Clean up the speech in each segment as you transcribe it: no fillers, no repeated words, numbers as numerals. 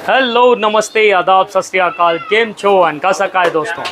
Hello नमस्ते आदाब सत श्री अकाल केम छो एंड कैसा है दोस्तों।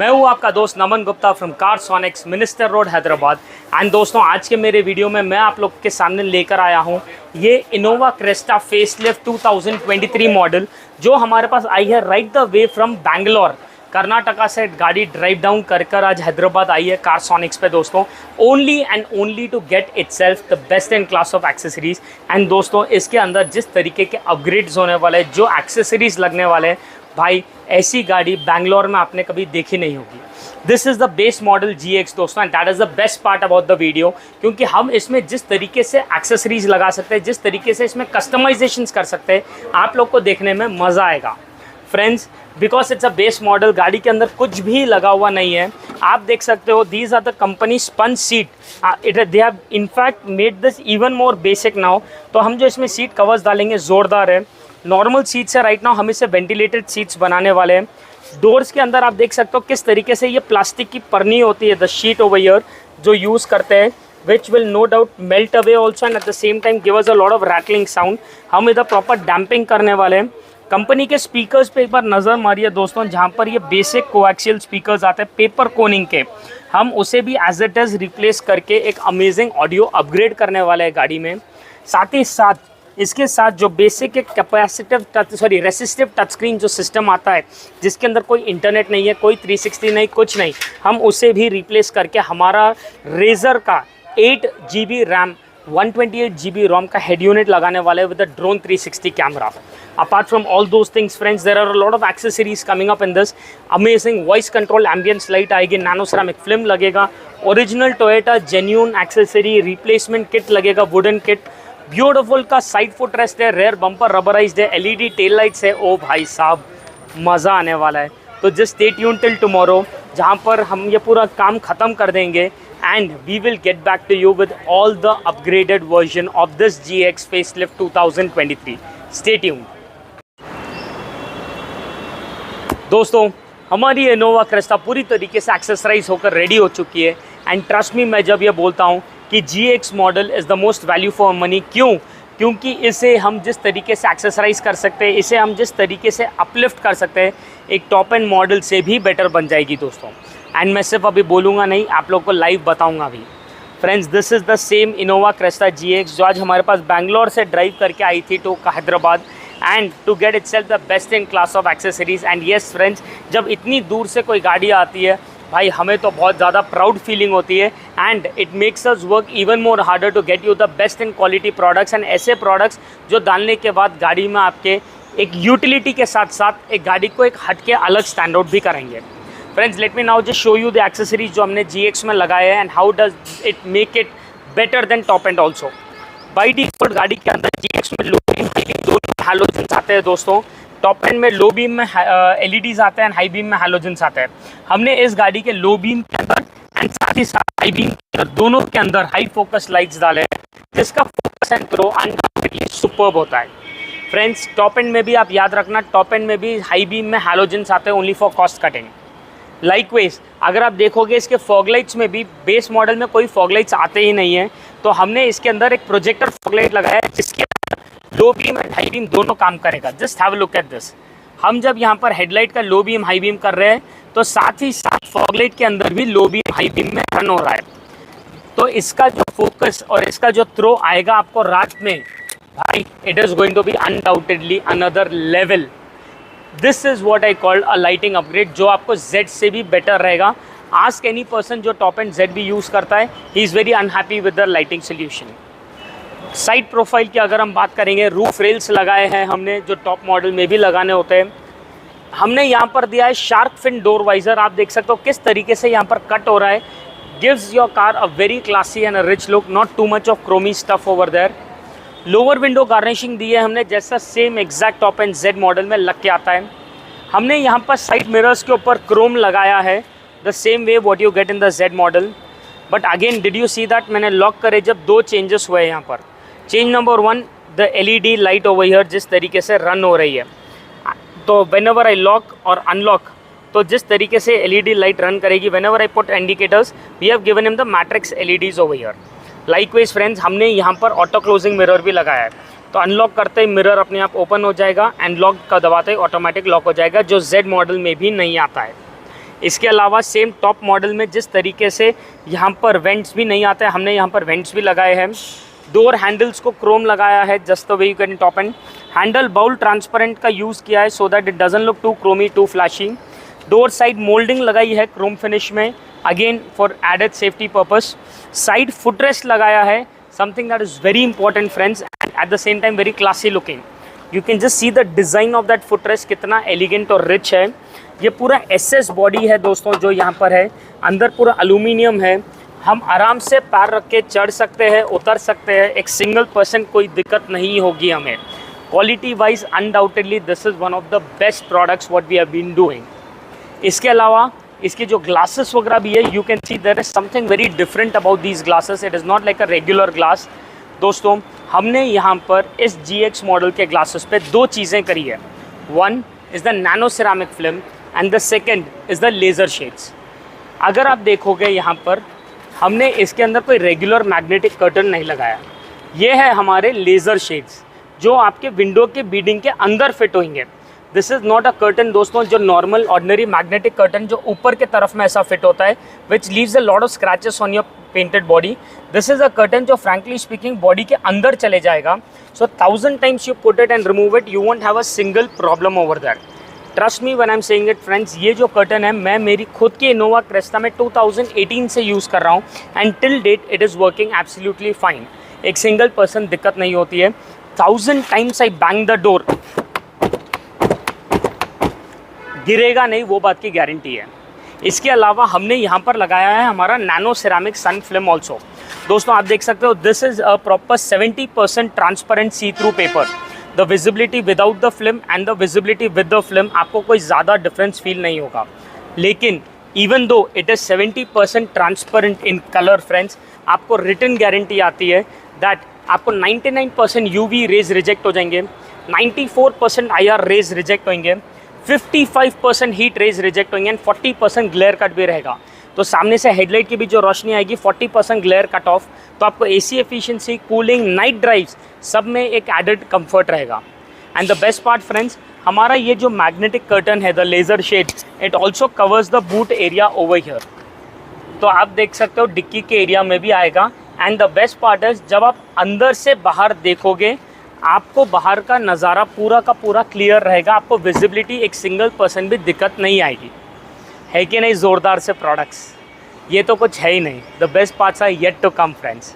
मैं हूँ आपका दोस्त Naman Gupta from Karsonics Minister Road Hyderabad. And दोस्तों आज के मेरे वीडियो में मैं आप लोग के सामने लेकर आया हूँ ये इनोवा क्रेस्टा फेसलिफ्ट 2023 मॉडल जो हमारे पास आई है right the way from Bangalore Karnataka से गाड़ी ड्राइव डाउन कर आज हैदराबाद आई है कारसोनिक्स पे दोस्तों। Only and only to get itself the best in class of accessories. And दोस्तों इसके अंदर जिस तरीके के अपग्रेड्स होने वाले जो एक्सेसरीज लगने वाले हैं भाई ऐसी गाड़ी बैंगलोर में आपने कभी देखी नहीं होगी। This is the base model GX दोस्तों and that is the best part about the video क्योंकि हम इसमें जिस तरीके से एक्सेसरीज लगा सकते हैं जिस तरीके से इसमें कस्टमाइजेशंस कर सकते हैं आप लोग को देखने में मज़ा आएगा friends. Because it's a base model गाड़ी के अंदर कुछ भी लगा हुआ नहीं है। आप देख सकते हो these are the company sponge seat they have in fact made this even more basic now. तो हम जो इसमें सीट कवर्स डालेंगे ज़ोरदार है। नॉर्मल सीट्स है राइट नाउ हम इसे वेंटिलेटेड सीट्स बनाने वाले हैं। डोर्स के अंदर आप देख सकते हो किस तरीके से ये प्लास्टिक की परनी होती है द शीट ओवर ईयर जो यूज़ करते हैं which will no doubt melt away also and at the same time give us a lot of rattling sound। हम इधर प्रॉपर डैम्पिंग करने वाले हैं। कंपनी के स्पीकर्स पे एक बार नज़र मारिए दोस्तों जहाँ पर ये बेसिक कोएक्सियल स्पीकर्स आते हैं पेपर कोनिंग के हम उसे भी एज इट इज़ रिप्लेस करके एक अमेजिंग ऑडियो अपग्रेड करने वाले हैं गाड़ी में। साथ ही साथ इसके साथ जो बेसिक एक कैपेसिटिव रेसिस्टिव टच स्क्रीन जो सिस्टम आता है जिसके अंदर कोई इंटरनेट नहीं है कोई 360 नहीं कुछ नहीं हम उसे भी रिप्लेस करके हमारा रेजर का 8 GB रैम 128 GB रोम का हेड यूनिट लगाने वाले with the drone 360 camera. Apart from all those things friends there are a lot of accessories coming up in this amazing voice control ambience light आएगी nano ceramic film लगेगा original Toyota genuine accessory replacement kit लगेगा wooden kit beautiful का side foot rest है rare bumper rubberised है LED tail lights है। ओ भाई साहब मज़ा आने वाला है। तो just stay tune till tomorrow जहाँ पर हम ये पूरा काम ख़त्म कर देंगे and we will get back to you with all the upgraded version of this GX facelift 2023. Stay tuned. दोस्तों हमारी इनोवा क्रेस्टा पूरी तरीके से एक्सेसराइज होकर रेडी हो चुकी है एंड ट्रस्ट मी मैं जब ये बोलता हूँ कि GX model is the most value for money क्योंकि इसे हम जिस तरीके से एक्सेसराइज कर सकते हैं इसे हम जिस तरीके से अपलिफ्ट कर सकते हैं एक टॉप एंड मॉडल से भी बेटर बन जाएगी दोस्तों। एंड मैं सिर्फ अभी बोलूँगा नहीं आप लोग को लाइव बताऊँगा भी। Friends this is the same Innova Crysta GX जो आज हमारे पास बैंगलोर से ड्राइव करके आई थी to Hyderabad and to get itself the best in class of accessories. And yes friends जब इतनी दूर से कोई गाड़ी आती है भाई हमें तो बहुत ज़्यादा प्राउड फीलिंग होती है and it makes us work even more harder to get you the best in quality products and ऐसे प्रोडक्ट्स जो डालने के बाद गाड़ी में आपके एक यूटिलिटी के साथ साथ एक गाड़ी को एक हटके अलग स्टैंड आउट भी करेंगे। Friends let me now just show you the accessories जो हमने GX में लगाए हैं and how does it make it better than top and also. By default गाड़ी के अंदर GX में लो बीम हाई बीम दोनों हैलोजन्स आते हैं दोस्तों। टॉप एंड में लो बीम में LEDs आते हैं हाई बीम में हैलोजन्स आते हैं। हमने इस गाड़ी के लो बीम के अंदर एंड साथ ही साथ हाई बीम के अंदर दोनों के अंदर हाई फोकस लाइट्स डाले हैं जिसका focus and throw undoubtedly superb होता है। फ्रेंड्स टॉप एंड में भी आप याद रखना टॉप एंड में भी हाई बीम में हैलोजन्स आते हैं only for cost cutting. Likewise अगर आप देखोगे इसके फॉग लाइट्स में भी बेस मॉडल में कोई फॉग लाइट्स आते ही नहीं है तो हमने इसके अंदर एक प्रोजेक्टर फॉग लाइट लगाया है जिसके low beam and high beam दोनों काम करेगा। Just have a look at this. हम जब यहाँ पर हेडलाइट का लो बीम हाई बीम कर रहे हैं तो साथ ही साथ फॉग लाइट के अंदर भी लो बीम हाई बीम में रन हो रहा है। तो इसका जो फोकस और इसका जो थ्रो आएगा आपको रात में भाई it is going to be undoubtedly another level. This is what I called a lighting upgrade जो आपको Z से भी बेटर रहेगा। आस्क एनी पर्सन जो टॉप एंड Z भी यूज़ करता है he is very unhappy with the lighting solution. Side profile की अगर हम बात करेंगे रूफ रेल्स लगाए हैं हमने जो टॉप मॉडल में भी लगाने होते हैं। हमने यहाँ पर दिया है शार्क फिन डोर वाइज़र। आप देख सकते हो किस तरीके से यहाँ पर कट हो रहा है। Gives your car a very classy and a rich look not too much of chromey stuff over there. Lower window garnishing दी है हमने जैसा same exact top and Z model में लग के आता है। हमने यहाँ पर साइड मिरर्स के ऊपर क्रोम लगाया है the same way what you get in the Z model. But again did you see that मैंने लॉक करे जब दो चेंजेस हुए यहाँ पर। Change number 1 the LED light over here जिस तरीके से रन हो रही है तो वेन एवर आई लॉक और अनलॉक तो जिस तरीके से LED लाइट रन करेगी whenever I put indicators we have given him the matrix LEDs over here. Likewise friends हमने यहाँ पर ऑटो क्लोजिंग मिरर भी लगाया है। तो अनलॉक करते ही मिरर अपने आप ओपन हो जाएगा एंड लॉक का दबाते ही ऑटोमेटिक लॉक हो जाएगा, जो Z मॉडल में भी नहीं आता है। इसके अलावा सेम टॉप मॉडल में जिस तरीके से यहाँ पर वेंट्स भी नहीं आते हैं, हमने यहाँ पर वेंट्स भी लगाए हैं। डोर हैंडल्स को क्रोम लगाया है just the way you can top end handle bowl transparent का यूज़ किया है so that it doesn't look too chromey too flashy. Door side moulding लगाई है क्रोम फिनिश में, again for added safety purpose. Side footrest लगाया है, something that is very important friends and at the same time very classy looking. You can just see the design of that footrest कितना elegant और rich है। ये पूरा SS body है दोस्तों जो यहाँ पर है, अंदर पूरा एल्यूमिनियम है। हम आराम से पैर रख के चढ़ सकते हैं, उतर सकते हैं, एक सिंगल पर्सन कोई दिक्कत नहीं होगी हमें। Quality wise undoubtedly this is one of the best products what we have been doing. इसके अलावा इसके जो ग्लासेस वगैरह भी है, you can see there is something very different about these glasses. It is not like a regular glass. दोस्तों हमने यहाँ पर इस GX मॉडल के ग्लासेस पे दो चीज़ें करी है। One is the nano ceramic film and the second is the laser shades. अगर आप देखोगे यहाँ पर हमने इसके अंदर कोई रेगुलर मैग्नेटिक कर्टन नहीं लगाया, ये है हमारे लेज़र शेड्स जो आपके विंडो के बीडिंग के अंदर फिट होंगे। This is not a curtain दोस्तों जो नॉर्मल ऑर्डिनरी मैग्नेटिक कर्टन जो ऊपर के तरफ में ऐसा फिट होता है विच leaves a lot of scratches on your painted body. This is a curtain जो फ्रैंकली स्पीकिंग बॉडी के अंदर चले जाएगा। सो 1000 times you put it and remove it, you won't have a single problem over that. Trust me when I am saying it friends, ये जो curtain है मैं मेरी खुद की इनोवा क्रेस्टा में 2018 से यूज़ कर रहा हूँ and till date it is working absolutely fine. एक सिंगल पर्सन दिक्कत नहीं होती है। 1000 times I bang the door, गिरेगा नहीं, वो बात की गारंटी है। इसके अलावा हमने यहाँ पर लगाया है हमारा nano ceramic sun film also. दोस्तों आप देख सकते हो this is a proper 70% transparent see through paper. The visibility without the film and the visibility with the film आपको कोई ज़्यादा डिफरेंस फील नहीं होगा। लेकिन even though it is 70% transparent in colour friends, आपको रिटर्न गारंटी आती है that आपको 99% UV रेज रिजेक्ट हो जाएंगे, 94% IR रेज रिजेक्ट होंगे, 55% हीट रेज रिजेक्ट होंगे एंड 40% ग्लेयर कट भी रहेगा। तो सामने से हेडलाइट की भी जो रोशनी आएगी 40% ग्लेयर कट ऑफ, तो आपको AC efficiency, cooling, night drives सब में एक एडेड कंफर्ट रहेगा। And the best part friends, हमारा ये जो मैग्नेटिक कर्टन है the laser shade, it also covers the boot area over here. तो आप देख सकते हो डिक्की के एरिया में भी आएगा। एंड द बेस्ट पार्ट है जब आप अंदर से बाहर देखोगे आपको बाहर का नज़ारा पूरा का पूरा क्लियर रहेगा, आपको विजिबिलिटी एक सिंगल पर्सन भी दिक्कत नहीं आएगी। है कि नहीं ज़ोरदार से प्रोडक्ट्स? ये तो कुछ है ही नहीं। The best parts are yet to come friends.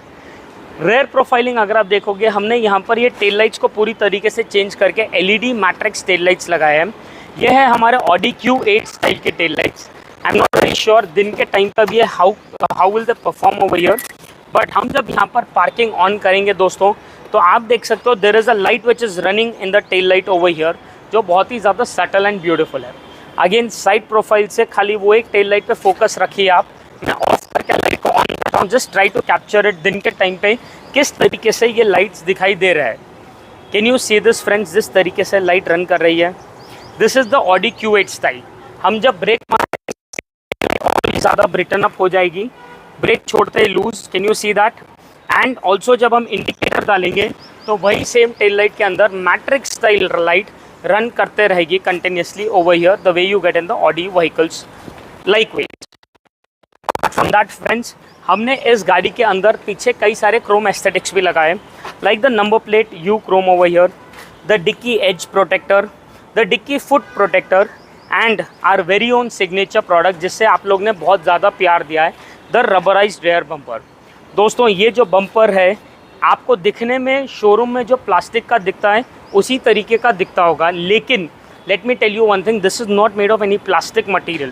Rear profiling अगर आप देखोगे, हमने यहाँ पर ये टेल लाइट्स को पूरी तरीके से चेंज करके LED मैट्रिक्स टेल लाइट्स लगाए हैं। ये है हमारे Audi Q8 स्टाइल के tail lights. I am not very sure दिन के टाइम पर भी how will they perform over here, but हम जब यहाँ पर पार्किंग ऑन करेंगे दोस्तों तो आप देख सकते हो there is a light which is running in the tail light over here, जो बहुत ही ज़्यादा सटल एंड ब्यूटीफुल है। अगेन साइड प्रोफाइल से खाली वो एक टेल लाइट पे फोकस रखिए आप। मैं ऑफ करके लाइट को ऑन करता हूँ, just try to capture it दिन के टाइम पे किस तरीके से ये लाइट्स दिखाई दे रहा है। Can you see this friends, जिस तरीके से लाइट रन कर रही है, this is the Audi Q8 style. हम जब ब्रेक मारेंगे और ज़्यादा ब्रिटन अप हो जाएगी, ब्रेक छोड़ते ही loose, can you see that. And also जब हम इंडिकेटर डालेंगे तो वही सेम टेल लाइट के अंदर मैट्रिक्स स्टाइल लाइट रन करते रहेगी continuously over here the way you get in the Audi vehicles like wait. From that friends, हमने इस गाड़ी के अंदर पीछे कई सारे क्रोम एस्थेटिक्स भी लगाए, like the number plate you chrome over here, the dicky edge protector, the dicky foot protector and our very own signature product जिससे आप लोग ने बहुत ज़्यादा प्यार दिया है, द रबराइज्ड रेयर बम्पर। दोस्तों ये जो बम्पर है आपको दिखने में शोरूम में जो प्लास्टिक का दिखता है उसी तरीके का दिखता होगा, लेकिन let me tell you one thing, this is not made of any plastic material.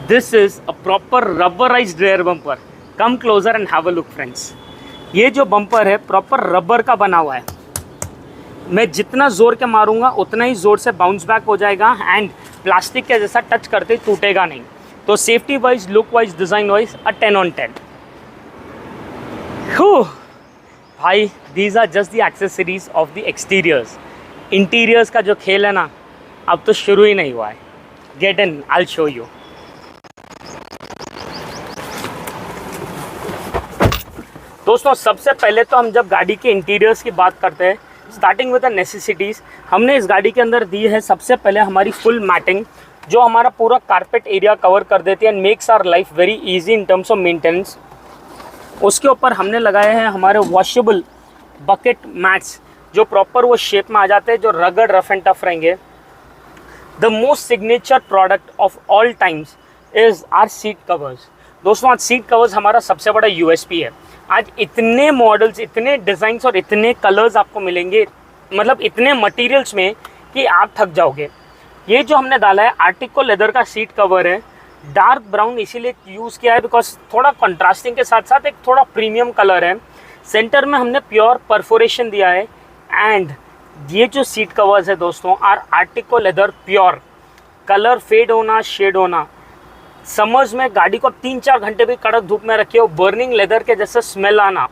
This is a proper rubberised rear bumper. Come closer and have a look friends. ये जो बम्पर है प्रॉपर रबर का बना हुआ है। मैं जितना ज़ोर के मारूंगा उतना ही ज़ोर से बाउंस बैक हो जाएगा एंड प्लास्टिक के जैसा टच करते टूटेगा नहीं। तो safety wise, look wise, design wise a 10 on 10। भाई these are just the accessories of the exteriors. Interiors का जो खेल है ना, अब तो शुरू ही नहीं हुआ है। Get in, I will show you. दोस्तों सबसे पहले तो हम जब गाड़ी के इंटीरियर्स की बात करते हैं, स्टार्टिंग विद द नेसेसिटीज़, हमने इस गाड़ी के अंदर दी है सबसे पहले हमारी फुल मैटिंग, जो हमारा पूरा कारपेट एरिया कवर कर देती है and makes our life very easy in terms of maintenance. उसके ऊपर हमने लगाए हैं हमारे वॉशेबल बकेट मैट्स, जो प्रॉपर वो शेप में आ जाते हैं, जो रगड़ रफ एंड टफ रहेंगे। The most signature product of all times is our seat covers. दोस्तों आज सीट कवर्स हमारा सबसे बड़ा यूएसपी है। आज इतने मॉडल्स, इतने डिज़ाइंस और इतने कलर्स आपको मिलेंगे, मतलब इतने मटेरियल्स में कि आप थक जाओगे। ये जो हमने डाला है आर्टिको लेदर का सीट कवर है, डार्क ब्राउन इसीलिए यूज़ किया है बिकॉज थोड़ा कंट्रास्टिंग के साथ साथ एक थोड़ा प्रीमियम कलर है। सेंटर में हमने प्योर परफोरेशन दिया है एंड ये जो सीट कवर्स है दोस्तों our Artico leather pure. Colour fade होना, शेड होना, समर्स में गाड़ी को 3-4 घंटे भी कड़क धूप में रखिए, बर्निंग लेदर के जैसा स्मेल आना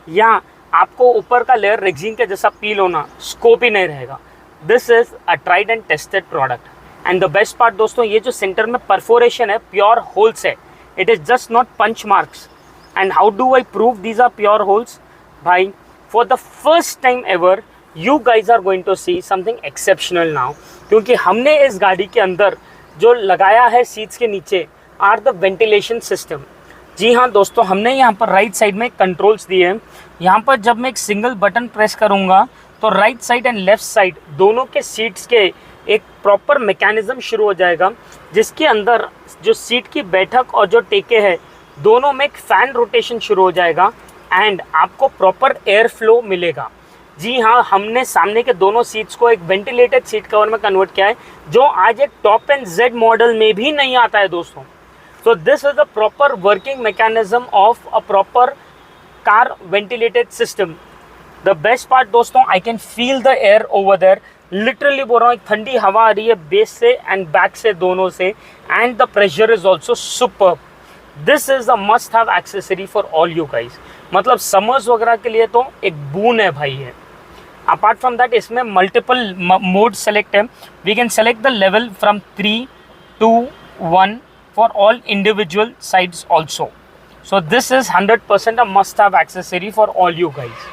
या आपको ऊपर का लेयर रेक्सिन के जैसा पील होना, स्कोप ही नहीं रहेगा। This is a tried and tested product and the best part दोस्तों, ये जो सेंटर में परफोरेशन है प्योर होल्स है, it is just not punch marks. And how do I prove these are pure holes? भाई for the first time ever you guys are going to see something exceptional now, क्योंकि हमने इस गाड़ी के अंदर जो लगाया है सीट्स के नीचे आर द वेंटिलेशन सिस्टम। जी हाँ दोस्तों, हमने यहाँ पर राइट साइड में कंट्रोल्स दिए हैं। यहाँ पर जब मैं एक सिंगल बटन प्रेस करूँगा तो right side and left side दोनों के सीट्स के एक प्रॉपर मैकेनिज्म शुरू हो जाएगा, जिसके अंदर जो सीट की बैठक और जो टेके हैं दोनों में एक फ़ैन रोटेशन शुरू हो जाएगा एंड आपको प्रॉपर एयर फ्लो मिलेगा। जी हाँ, हमने सामने के दोनों सीट्स को एक वेंटिलेटेड सीट कवर में कन्वर्ट किया है, जो आज एक टॉप एंड जेड मॉडल में भी नहीं आता है दोस्तों। So this is the proper working mechanism of a proper car ventilated system. The best part दोस्तों, I can feel the air over there. Literally बोल रहा हूँ, एक ठंडी हवा आ रही है बेस से एंड बैक से दोनों से, and the pressure is also superb. This is the must have accessory for all you guys. मतलब समर्स वगैरह के लिए तो एक बून है भाई है। अपार्ट फ्रॉम दैट इसमें मल्टीपल मोड सेलेक्ट है। We can select the level from 3, 2, 1 for all individual sides also. So this is 100% a must have accessory for all you guys.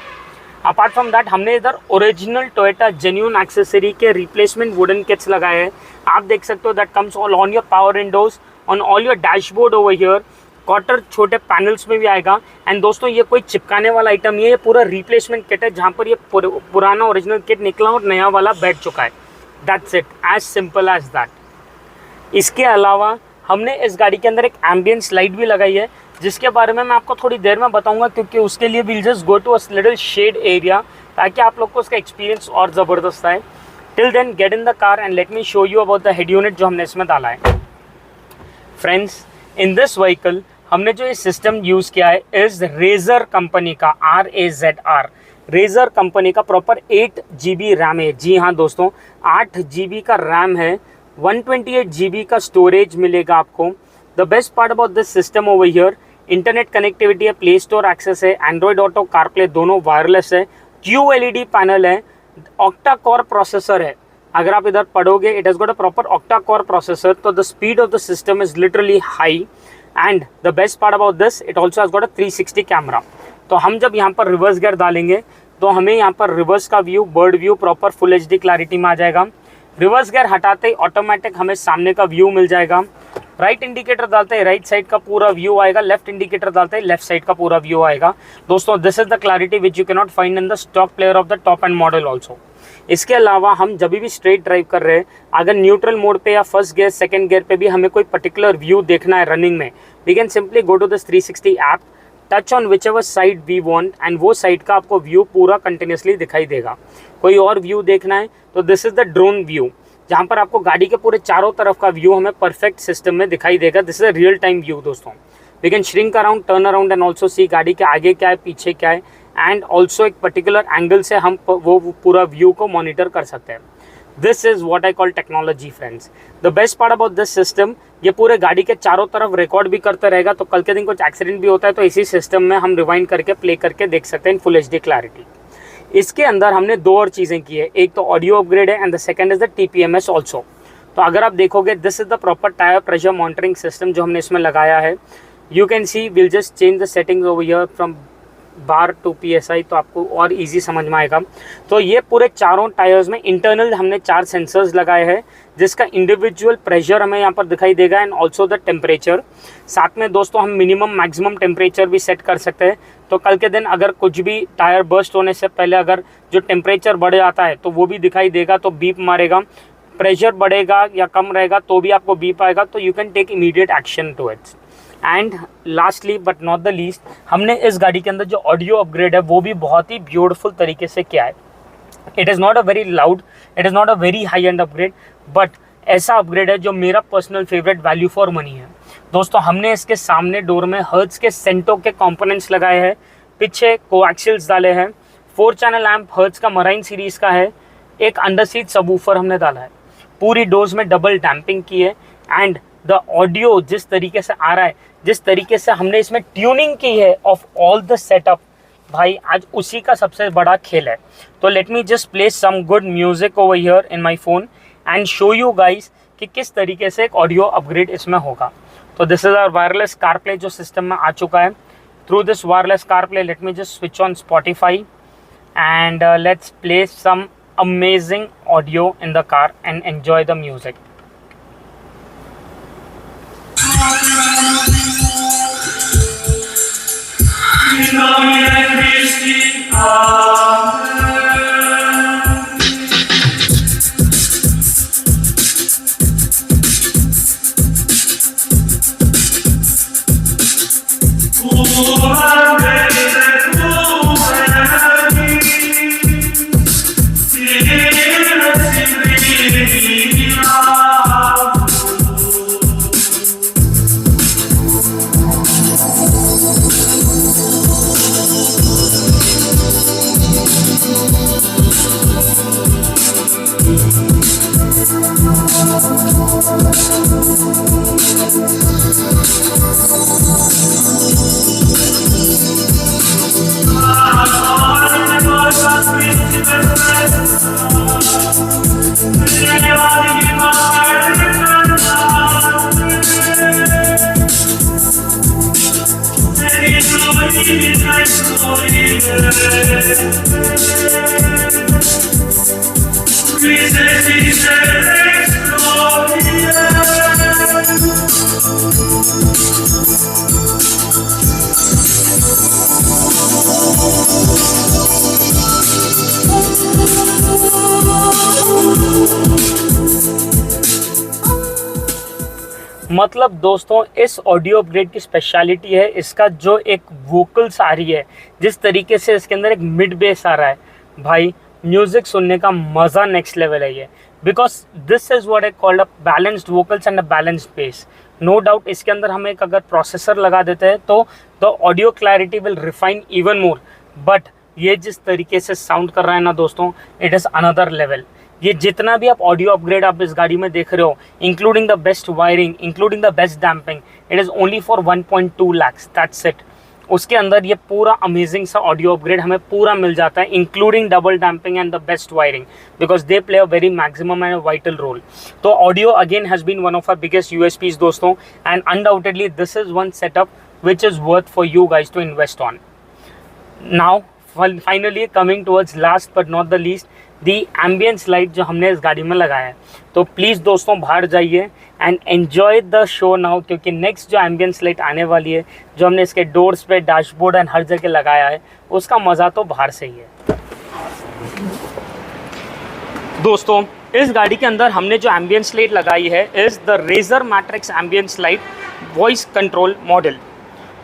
Apart from that हमने इधर original Toyota genuine accessory के replacement wooden kits लगाए हैं। आप देख सकते हो that comes all on your power Windows, on all your dashboard over here. Quarter छोटे पैनल्स में भी आएगा। एंड दोस्तों ये कोई चिपकाने वाला आइटम नहीं है, ये पूरा रिप्लेसमेंट किट है, जहाँ पर ये पुराना ओरिजिनल किट निकला और नया वाला बैठ चुका है। That's it, as simple as that. इसके अलावा हमने इस गाड़ी के अंदर एक एम्बियंस लाइट भी लगाई है, जिसके बारे में मैं आपको थोड़ी देर में बताऊंगा, क्योंकि उसके लिए will just go to a little shade area, ताकि आप लोग को उसका एक्सपीरियंस और ज़बरदस्त आए। Till then get in the car and let me show you about the head unit जो हमने इसमें डाला है। फ्रेंड्स, इन दिस व्हीकल हमने जो ये सिस्टम यूज़ किया है इज़ रेजर कंपनी का, RAZR रेजर कंपनी का प्रॉपर 8 GB रैम है। जी हाँ दोस्तों, 8 GB का रैम है, 128 GB का स्टोरेज मिलेगा आपको। The best part about this system over here, internet connectivity है, प्ले स्टोर एक्सेस है, एंड्रॉयड ऑटो, कारप्ले दोनों वायरलेस है, QLED पैनल है, ऑक्टा कोर प्रोसेसर है। अगर आप इधर पढ़ोगे, it has got a proper octa core processor, तो the speed of the system is literally high. And the best part about this, it also has got a 360 camera. तो हम जब यहाँ पर रिवर्स गियर डालेंगे तो हमें यहाँ पर रिवर्स का view, bird view proper full HD clarity में आ जाएगा। रिवर्स गियर हटाते ही ऑटोमेटिक हमें सामने का व्यू मिल जाएगा। राइट इंडिकेटर डालते ही राइट साइड का पूरा व्यू आएगा, लेफ्ट इंडिकेटर डालते ही लेफ्ट साइड का पूरा व्यू आएगा। दोस्तों this is the clarity which you can not find in the stock player of the top and model also. इसके अलावा हम जब भी स्ट्रेट ड्राइव कर रहे हैं, अगर न्यूट्रल मोड पे या फर्स्ट गियर, सेकंड गियर पे भी हमें कोई पर्टिकुलर व्यू देखना है रनिंग में, we can simply go to this 360 app, touch on whichever side we want and वो साइड का आपको व्यू पूरा कंटिन्यूसली दिखाई देगा। कोई और व्यू देखना है तो this is the drone view, जहाँ पर आपको गाड़ी के पूरे चारों तरफ का व्यू हमें परफेक्ट सिस्टम में दिखाई देगा। This is a real time view दोस्तों। We can shrink around, turn around and also see गाड़ी के आगे क्या है, पीछे क्या है, एंड ऑल्सो एक पर्टिकुलर एंगल से हम वो पूरा व्यू को मॉनिटर कर सकते हैं। This is what I call technology friends. The best part about this system, ये पूरे गाड़ी के चारों तरफ रिकॉर्ड भी करते रहेगा, तो कल के दिन कुछ एक्सीडेंट भी होता है तो इसी सिस्टम में हम रिवाइंड करके प्ले करके देख सकते हैं इन फुल HD क्लैरिटी। इसके अंदर हमने दो और चीज़ें की है, एक तो ऑडियो अपग्रेड है and the second is the TPMS also. तो अगर आप देखोगे, this is the proper tyre pressure monitoring system जो हमने इसमें लगाया है। You can see, will just change the settings over here from bar to PSI, तो आपको और इजी समझ में आएगा। तो ये पूरे चारों टायर्स में इंटरनल हमने 4 सेंसर्स लगाए हैं, जिसका इंडिविजुअल प्रेशर हमें यहाँ पर दिखाई देगा एंड ऑल्सो द टेम्परेचर। साथ में दोस्तों हम मिनिमम मैक्सिमम टेम्परेचर भी सेट कर सकते हैं, तो कल के दिन अगर कुछ भी टायर बर्स्ट होने से पहले अगर जो टेम्परेचर बढ़ जाता है तो वो भी दिखाई देगा, तो बीप मारेगा। प्रेशर बढ़ेगा या कम रहेगा तो भी आपको बीप आएगा, तो you can take immediate action to it. And lastly but not the least, हमने इस गाड़ी के अंदर जो ऑडियो अपग्रेड है वो भी बहुत ही ब्यूटीफुल तरीके से किया है। It is not a very loud, it is not a very high and upgrade, but ऐसा अपग्रेड है जो मेरा personal favourite value for money है। दोस्तों हमने इसके सामने डोर में हर्ट्ज के सेंटो के कंपोनेंट्स लगाए हैं, पीछे कोएक्सियल्स डाले हैं, 4 चैनल एम्प हर्ट्ज का मराइन सीरीज़ का है, एक अंडर सीट सबवूफर हमने डाला है, पूरी डोर्स में डबल डैम्पिंग की है। एंड द ऑडियो जिस तरीके से आ रहा है, जिस तरीके से हमने इसमें ट्यूनिंग की है ऑफ ऑल द सेटअप, भाई आज उसी का सबसे बड़ा खेल है। तो let me just play some good music over here in my phone and show you guys कि किस तरीके से एक ऑडियो अपग्रेड इसमें होगा। तो this is our wireless CarPlay जो सिस्टम में आ चुका है। Through this wireless CarPlay let me just switch on Spotify and let's play some amazing audio in the car and enjoy the music. मतलब दोस्तों इस ऑडियो अपग्रेड की speciality है इसका जो एक वोकल्स आ रही है, जिस तरीके से इसके अंदर एक मिड बेस आ रहा है, भाई म्यूजिक सुनने का मज़ा नेक्स्ट लेवल है ये। Because this is what I called a balanced vocals and a balanced bass. No doubt इसके अंदर हम एक अगर प्रोसेसर लगा देते हैं तो the audio clarity will refine even more, but ये जिस तरीके से साउंड कर रहा है ना दोस्तों, इट इज़ अनदर लेवल। ये जितना भी आप ऑडियो अपग्रेड आप इस गाड़ी में देख रहे हो, including the best wiring, including the best damping, it is only for 1.2 lakhs, that's it. उसके अंदर ये पूरा अमेजिंग सा ऑडियो अपग्रेड हमें पूरा मिल जाता है, including double damping and the best wiring, because they play a very maximum and vital role. तो audio again has been one of our biggest USPs दोस्तों, and undoubtedly this is one setup which is worth for you guys to invest on. Now finally coming towards last but not the least, the ambience light जो हमने इस गाड़ी में लगाया है। तो please दोस्तों बाहर जाइए and enjoy the show now, क्योंकि नेक्स्ट जो एम्बियंस लाइट आने वाली है, जो हमने इसके डोर्स पे, डैशबोर्ड एंड हर जगह लगाया है, उसका मज़ा तो बाहर से ही है। दोस्तों इस गाड़ी के अंदर हमने जो एम्बियंस लाइट लगाई है is the Razer matrix ambience light voice control model.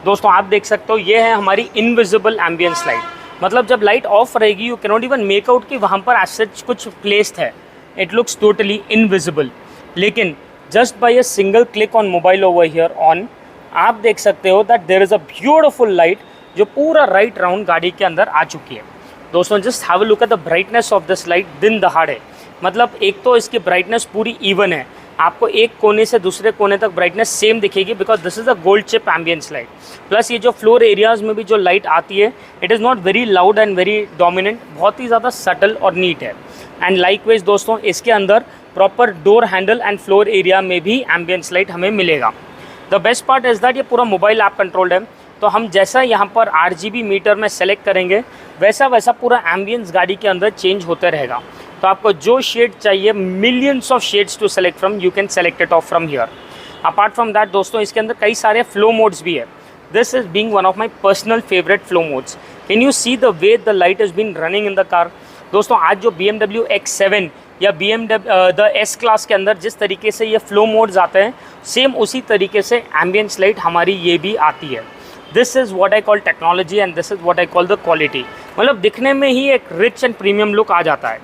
दोस्तों आप देख सकते हो ये है हमारी इनविजिबल एम्बियंस लाइट, मतलब जब लाइट ऑफ रहेगी you can not even make out कि वहाँ पर एज सच कुछ प्लेस्ड है, इट लुक्स टोटली इनविजिबल। लेकिन just by a single click on mobile over here on, आप देख सकते हो that there is a beautiful light जो पूरा राइट राउंड गाड़ी के अंदर आ चुकी है। दोस्तों just have a look at the brightness of this light दिन दहाड़े, मतलब एक तो इसकी ब्राइटनेस पूरी इवन है, आपको एक कोने से दूसरे कोने तक ब्राइटनेस सेम दिखेगी, because this is a gold chip ambience light. Plus ये जो फ्लोर एरियाज़ में भी जो लाइट आती है, it is not very loud and very dominant, बहुत ही ज़्यादा सटल और नीट है। एंड लाइकवाइज दोस्तों इसके अंदर proper door handle and floor area में भी एम्बियंस लाइट हमें मिलेगा। The best part is that ये पूरा मोबाइल ऐप कंट्रोल्ड है, तो हम जैसा यहाँ पर RGB मीटर में सेलेक्ट करेंगे वैसा वैसा पूरा एम्बियंस गाड़ी के अंदर चेंज होते रहेगा। तो आपको जो शेड चाहिए, millions of shades to select from, you can select it off from here. Apart from that दोस्तों इसके अंदर कई सारे फ्लो मोड्स भी है। This is being one of my personal favourite flow modes. Can you see the way the light is been running in the car. दोस्तों आज जो BMW X7 या BMW द S क्लास के अंदर जिस तरीके से ये फ्लो मोड्स आते हैं, सेम उसी तरीके से एम्बियंस लाइट हमारी ये भी आती है। This is what I call technology and this is what I call the quality. मतलब दिखने में ही एक रिच एंड प्रीमियम लुक आ जाता है।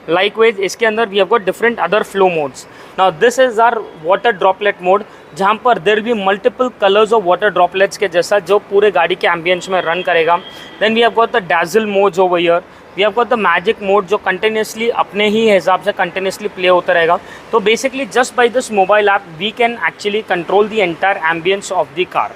लाइकवाइज इसके अंदर we have got different other flow modes. Now this is our water droplet mode, जहाँ पर there be multiple colours of water droplets के जैसा जो पूरे गाड़ी के एम्बियंस में रन करेगा। Then we have got the dazzle modes over here. We have got the magic mode जो कंटिन्यूसली अपने ही हिसाब से कंटिन्यूसली प्ले होता रहेगा। तो basically just by this mobile app we can actually control the entire ambience of the car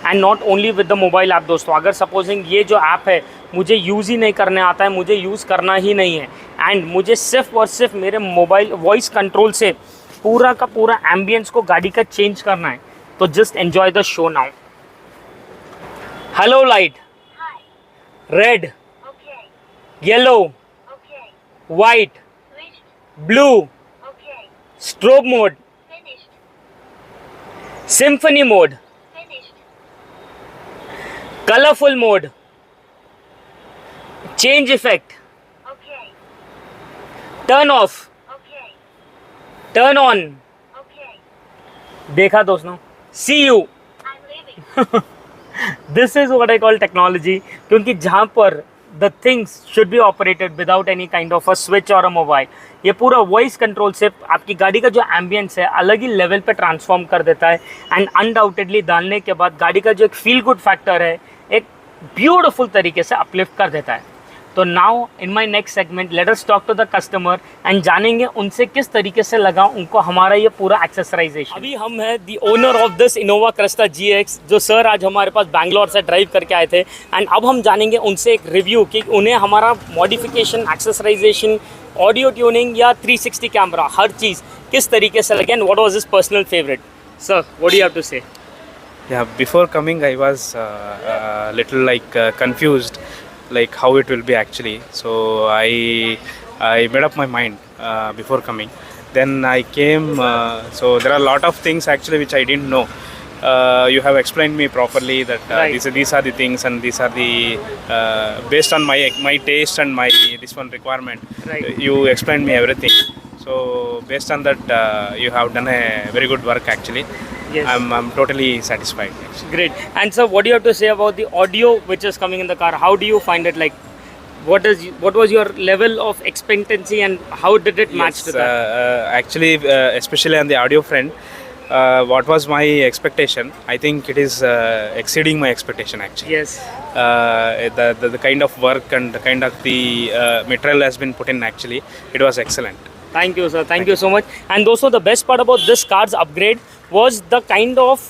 and not only with the mobile app. दोस्तों अगर सपोजिंग ये जो ऐप है मुझे यूज़ ही नहीं करने आता है, मुझे यूज़ करना ही नहीं है एंड मुझे सिर्फ और सिर्फ मेरे मोबाइल वॉइस कंट्रोल से पूरा का पूरा एम्बियंस को गाड़ी का चेंज करना है, तो just enjoy the show now. Hello light, red, yellow, white, blue, strobe mode, symphony mode, colorful mode, change effect, Okay. turn off, Okay. turn on। Okay. देखा दोस्तों, see you। I'm leaving. This is what I call technology, क्योंकि जहाँ पर the things should be operated without any kind of a switch or a mobile, ये पूरा voice control से आपकी गाड़ी का जो एम्बियंस है अलग ही लेवल पे ट्रांसफॉर्म कर देता है एंड अनडाउटेडली डालने के बाद गाड़ी का जो एक फील गुड फैक्टर है एक ब्यूटीफुल तरीके से अपलिफ्ट कर देता है। तो now in my next segment let us talk to the customer and जानेंगे उनसे किस तरीके से लगा उनको हमारा ये पूरा एक्सेसराइजेशन। अभी हम हैं the owner of this Innova Crysta GX, जो सर आज हमारे पास बैंगलोर से ड्राइव करके आए थे एंड अब हम जानेंगे उनसे एक रिव्यू कि उन्हें हमारा मॉडिफिकेशन, एक्सेसराइजेशन, ऑडियो ट्यूनिंग या 360 कैमरा, हर चीज़ किस तरीके से लगे and what was his personal favourite. Sir what do you have to say? Yeah, before coming, I was little like confused, like how it will be actually. So I made up my mind before coming. Then I came. So there are a lot of things actually which I didn't know. You have explained me properly that Right. these are the things and these are the based on my taste and my this one requirement. Right. You explained me everything. So based on that, you have done a very good work actually. Yes. I'm totally satisfied actually. Great. And sir, what do you have to say about the audio which is coming in the car? How do you find it? Like, what was your level of expectancy and how did it match Yes, to that? actually, especially on the audio front, what was my expectation? I think it is exceeding my expectation actually. Yes. The kind of work and the kind of the material has been put in actually, it was excellent. Thank you, sir. Thank you so much. And also, the best part about this car's upgrade was the kind of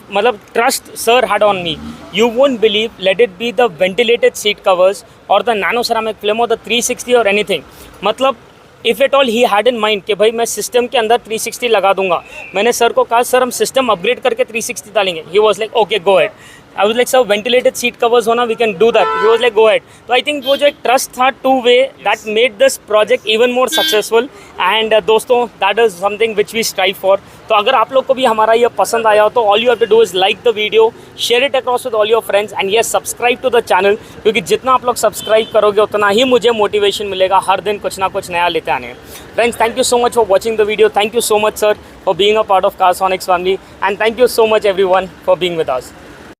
trust sir had on me. You won't believe, let it be the ventilated seat covers or the nano ceramic film or the 360 or anything. मतलब if at all he had in mind कि भाई मैं system के अंदर 360 लगा दूंगा, मैंने sir को कहा सर हम सिस्टम अपग्रेड करके 360 डालेंगे। He was like okay go ahead. I was like sir ventilated seat covers होना we can do that. He was like go ahead. तो आई थिंक वो जो एक ट्रस्ट था two way that made this project even more successful and दोस्तों that is something which we strive for. तो अगर आप लोग को भी हमारा ये पसंद आया हो तो all you have to do is like the video, share it across with all your friends and yes subscribe to the channel, क्योंकि जितना आप लोग सब्सक्राइब करोगे उतना ही मुझे मोटिवेशन मिलेगा हर दिन कुछ ना कुछ नया लेते आने। Friends thank you so much for watching the video. Thank you so much sir for being a part of Carsonics family and thank you so much everyone for being with us.